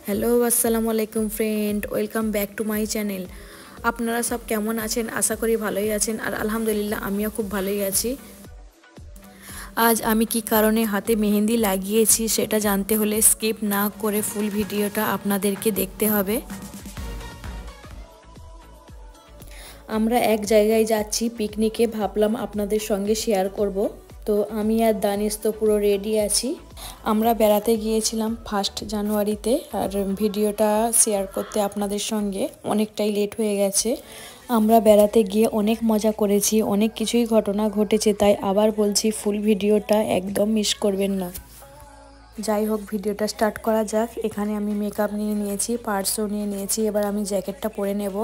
Hello আসসালামু আলাইকুম friend, welcome back to my channel. আপনারা সব কেমন আছেন? আশা করি ভালোই আছেন। আর আলহামদুলিল্লাহ আমিও খুব ভালোই আছি। আজ আমি কি কারণে হাতে মেহেন্দি লাগিয়েছি সেটা জানতে হলে স্কিপ না করে ফুল ভিডিওটা আপনাদেরকে দেখতে হবে। আমরা এক জায়গায় যাচ্ছি পিকনিকে, ভাবলাম আপনাদের সঙ্গে শেয়ার করব। তো আমি আর দানিশ তো পুরো রেডি আছি। আমরা বেড়াতে গিয়েছিলাম 1 জানুয়ারিতে, আর ভিডিওটা শেয়ার করতে আপনাদের সঙ্গে অনেকটাই লেট হয়ে গেছে। আমরা বেড়াতে গিয়ে অনেক মজা করেছি, অনেক কিছুই ঘটনা ঘটেছে, তাই আবার বলছি ফুল ভিডিওটা একদম মিস করবেন না। যাই হোক, ভিডিওটা স্টার্ট করা যাক। এখানে আমি মেকআপ নিয়ে নিয়েছি, পার্সও নিয়ে নিয়েছি। এবার আমি জ্যাকেটটা পরে নেব।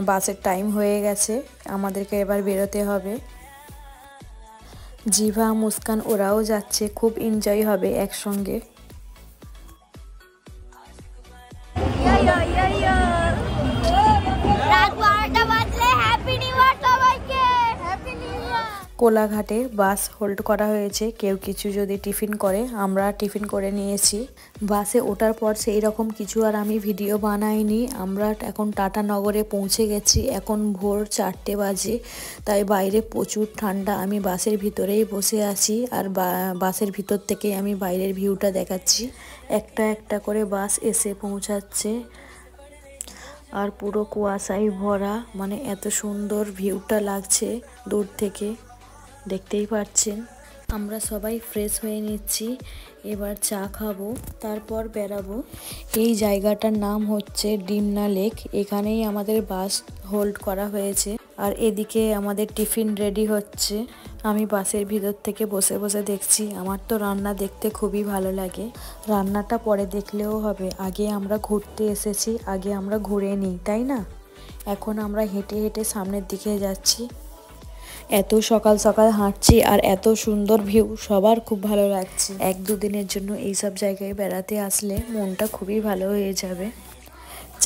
বাসের টাইম হয়ে গেছে, আমাদেরকে এবার বেরোতে হবে। জিভা, মুস্কান ওরাও যাচ্ছে, খুব এনজয় হবে একসঙ্গে। কোলাঘাটে বাস হোল্ড করা হয়েছে, কেউ কিছু যদি টিফিন করে। আমরা টিফিন করে নিয়েছি। বাসে ওঠার পর সেই রকম কিছু আর আমি ভিডিও বানাইনি। আমরা এখন টাটানগরে পৌঁছে গেছি, এখন ভোর 4টে বাজে, তাই বাইরে প্রচুর ঠান্ডা। আমি বাসের ভিতরেই বসে আছি, আর বাসের ভিতর থেকে আমি বাইরের ভিউটা দেখাচ্ছি। একটা একটা করে বাস এসে পৌঁছাচ্ছে, আর পুরো কুয়াশায় ভরা, মানে এত সুন্দর ভিউটা লাগছে দূর থেকে, দেখতেই পাচ্ছেন। আমরা সবাই ফ্রেশ হয়ে নিচ্ছি, এবার চা খাবো, তারপর বেরাবো। এই জায়গাটার নাম হচ্ছে ডিমনা লেক, এখানেই আমাদের বাস হোল্ড করা হয়েছে। আর এদিকে আমাদের টিফিন রেডি হচ্ছে। আমি বাসের ভিতর থেকে বসে বসে দেখছি। আমার তো রান্না দেখতে খুবই ভালো লাগে। রান্নাটা পরে দেখলেও হবে, আগে আমরা ঘুরতে এসেছি, আগে আমরা ঘুরে নিই, তাই না? এখন আমরা হেঁটে হেঁটে সামনের দিকে যাচ্ছি। এত সকাল সকাল হাঁটছি আর এত সুন্দর ভিউ, সবার খুব ভালো লাগছে। 1-2 দিনের জন্য এইসব জায়গায় বেড়াতে আসলে মনটা খুবই ভালো হয়ে যাবে।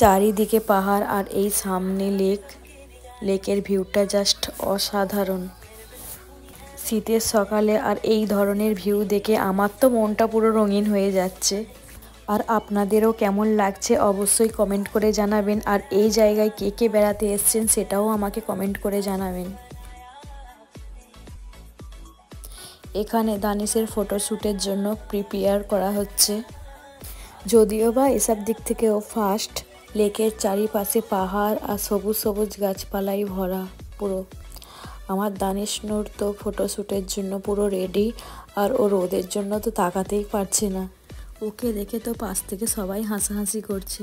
চারিদিকে পাহাড় আর এই সামনে লেক। লেকের ভিউটা জাস্ট অসাধারণ। শীতের সকালে আর এই ধরনের ভিউ দেখে আমার তো মনটা পুরো রঙিন হয়ে যাচ্ছে। আর আপনাদেরও কেমন লাগছে অবশ্যই কমেন্ট করে জানাবেন। আর এই জায়গায় কে কে বেড়াতে এসছেন সেটাও আমাকে কমেন্ট করে জানাবেন। এখানে দানিশের ফটোশ্যুটের জন্য প্রিপেয়ার করা হচ্ছে। যদিও বা এসব দিক থেকেও ফার্স্ট। লেকের চারিপাশে পাহাড় আর সবুজ সবুজ গাছপালাই ভরা পুরো। আমার দানিশ নূর তো ফটোশ্যুটের জন্য পুরো রেডি, আর ও রোদের জন্য তো তাকাতেই পারছে না। ওকে দেখে তো পাশ থেকে সবাই হাসাহাসি করছে।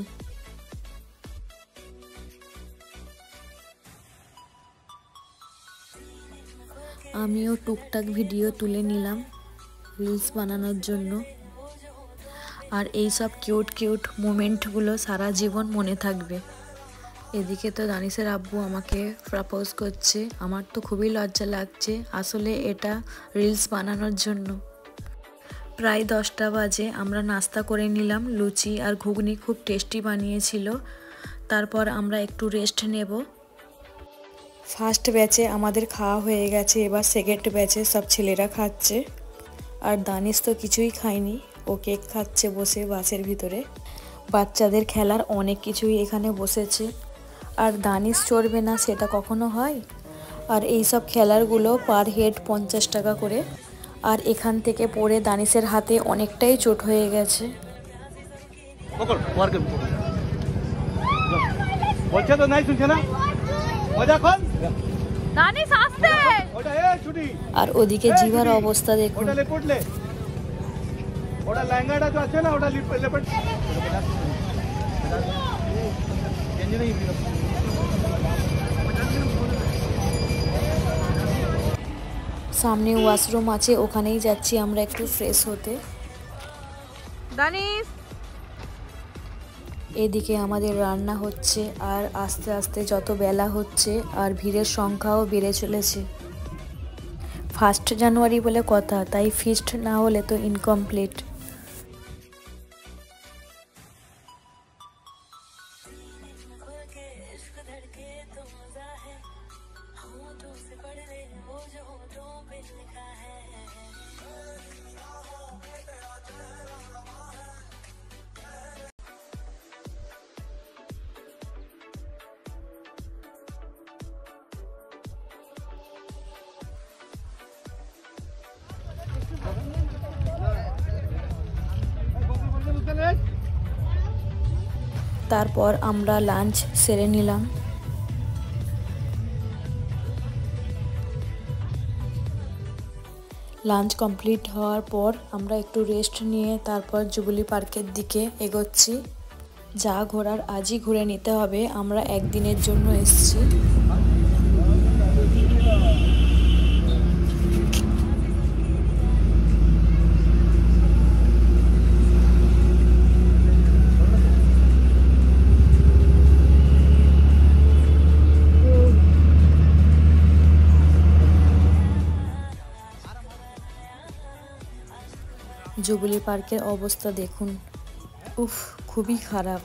আমিও টুকটাক ভিডিও তুলে নিলাম রিলস বানানোর জন্য। আর এই সব কিউট কিউট মোমেন্টগুলো সারা জীবন মনে থাকবে। এদিকে তো দানিশের আব্বু আমাকে প্রপোজ করছে। আমার তো খুবই লজ্জা লাগছে, আসলে এটা রিলস বানানোর জন্য। প্রায় 10টা বাজে, আমরা নাস্তা করে নিলাম। লুচি আর ঘুগনি খুব টেস্টি বানিয়েছিল। তারপর আমরা একটু রেস্ট নেব। ফার্স্ট ব্যাচে আমাদের খাওয়া হয়ে গেছে, এবার সেকেন্ড ব্যাচে সব ছেলেরা খাচ্ছে। আর দানিশ তো কিছুই খায়নি, ও কেক খাচ্ছে বসে বাসের ভিতরে। বাচ্চাদের খেলার অনেক কিছুই এখানে বসেছে, আর দানিশ চড়বে না সেটা কখনো হয়? আর এই সব খেলারগুলো পার হেড 50 টাকা করে। আর এখান থেকে পড়ে দানিশের হাতে অনেকটাই চোট হয়ে গেছে। বলছে তো নাই, শুনছে না? মজা কর। আর ওদিকে জিভার অবস্থা দেখুন। ওটা লেহেঙ্গাটা তো আছে না, ওটা লেপট। সামনে ওয়াশরুম আছে, ওখানেই যাচ্ছি আমরা একটু ফ্রেশ হতে। দানিশ, এদিকে আমাদের রান্না হচ্ছে, আর আস্তে আস্তে যত বেলা হচ্ছে আর ভিড়ের সংখ্যাও বেড়ে চলেছে। 1 জানুয়ারি বলে কথা, তাই ফিস্ট না হলে তো ইনকমপ্লিট। তারপর আমরা লাঞ্চ সেরে নিলাম। লাঞ্চ কমপ্লিট হওয়ার পর আমরা একটু রেস্ট নিয়ে তারপর জুবিলি পার্কের দিকে এগোচ্ছি। যা ঘোরার আজই ঘুরে নিতে হবে, আমরা একদিনের জন্য এসেছি। জুবিলি পার্কের অবস্থা দেখুন, উফ খুবই খারাপ।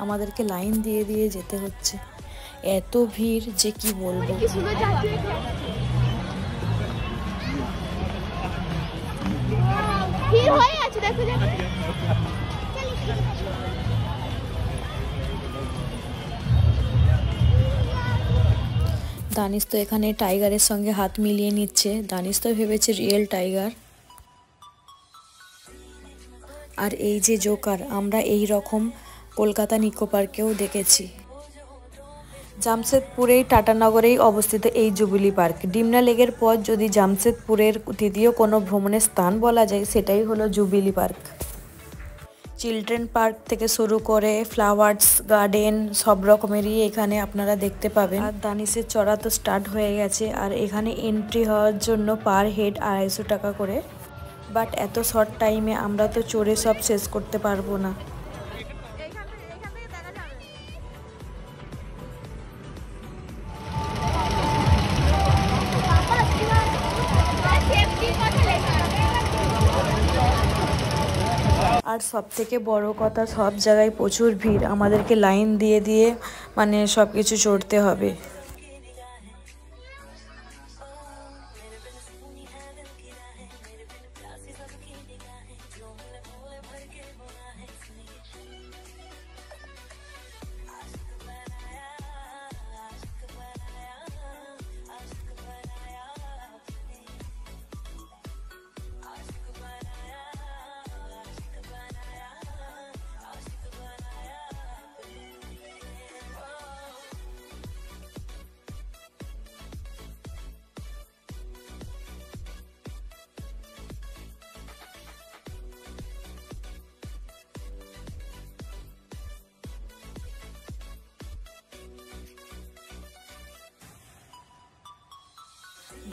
আমাদেরকে লাইন দিয়ে দিয়ে যেতে হচ্ছে, এত ভিড় যে কি বলবো। দানিশ তো এখানে টাইগারের সঙ্গে হাত মিলিয়ে নিচ্ছে। দানিশ তো ভেবেছে রিয়েল টাইগার। আর এই যে জোকার, আমরা এই রকম কলকাতা নিকো পার্কেও দেখেছি। জামশেদপুরেই টাটানগরেই অবস্থিত এই জুবিলি পার্ক। ডিমনা লেকের পর যদি জামশেদপুরের তৃতীয় কোনো ভ্রমণের স্থান বলা যায় সেটাই হলো জুবিলি পার্ক। চিলড্রেন পার্ক থেকে শুরু করে ফ্লাওয়ার্স গার্ডেন সব রকমেরই এখানে আপনারা দেখতে পাবেন। আর দানিশের চড়া তো স্টার্ট হয়ে গেছে। আর এখানে এন্ট্রি হওয়ার জন্য পার হেড 250 টাকা করে। বাট এত শর্ট টাইমে আমরা তো চড়ে সব শেষ করতে পারবো না। আর সব থেকে বড় কথা, সব জায়গায় প্রচুর ভিড়, আমাদেরকে লাইন দিয়ে দিয়ে মানে সব কিছু চড়তে হবে।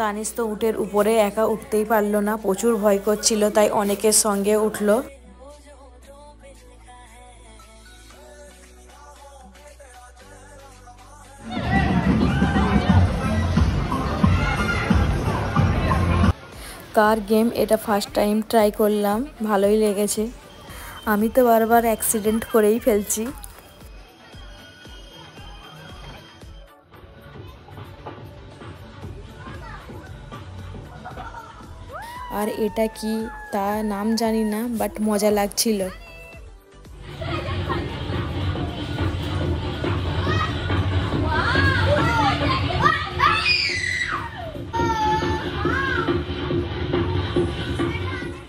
দানিশ তো উটের উপরে একা উঠতেই পারলো না, প্রচুর ভয় করছিল, তাই অনেকের সঙ্গে উঠলো। কার গেম এটা ফার্স্ট টাইম ট্রাই করলাম, ভালোই লেগেছে। আমি তো বারবার অ্যাক্সিডেন্ট করেই ফেলছি। আর এটা কি তা নাম জানি না, বাট মজা লাগছিল।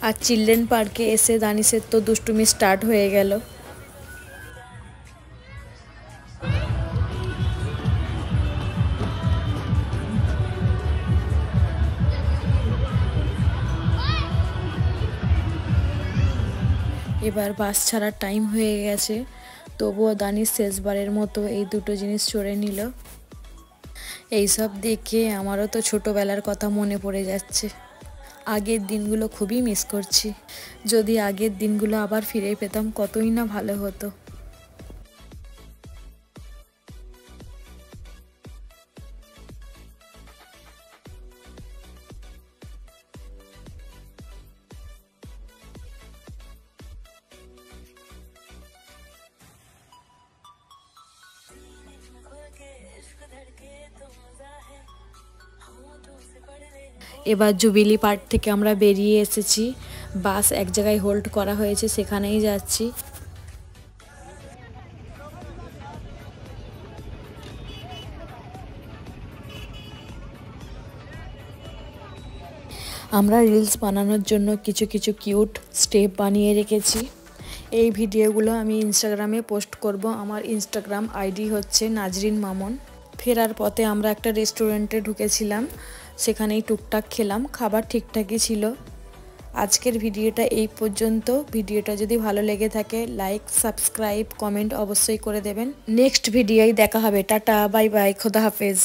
আর চিলড্রেন পার্কে এসে দানিশের তো দুষ্টুমি স্টার্ট হয়ে গেল। এবার বাস ছাড়ার টাইম হয়ে গেছে, তবুও দানিশ শেষবারের মতো এই দুটো জিনিস চড়ে নিল। এইসব দেখে আমারও তো ছোটোবেলার কথা মনে পড়ে যাচ্ছে। আগের দিনগুলো খুবই মিস করছি। যদি আগের দিনগুলো আবার ফিরে পেতাম কতই না ভালো হতো। এবার জুবিলি পার্ক থেকে আমরা বেরিয়ে এসেছি। বাস এক জায়গায় হোল্ড করা হয়েছে, সেখানেই যাচ্ছি। আমরা রিলস বানানোর জন্য কিছু কিছু কিউট স্টেপ বানিয়ে রেখেছি। এই ভিডিওগুলো আমি ইনস্টাগ্রামে পোস্ট করব। আমার ইনস্টাগ্রাম আইডি হচ্ছে নাজরিন মামুন। ফেরার পথে আমরা একটা রেস্টুরেন্টে ঢুকেছিলাম, সেখানেই টুকটাক খেলাম, খাবার ঠিকঠাকই ছিল। আজকের ভিডিওটা এই পর্যন্ত। ভিডিওটা যদি ভালো লেগে থাকে লাইক, সাবস্ক্রাইব, কমেন্ট অবশ্যই করে দেবেন। নেক্সট ভিডিওয় দেখা হবে। টাটা, বাই বাই, খোদা হাফেজ।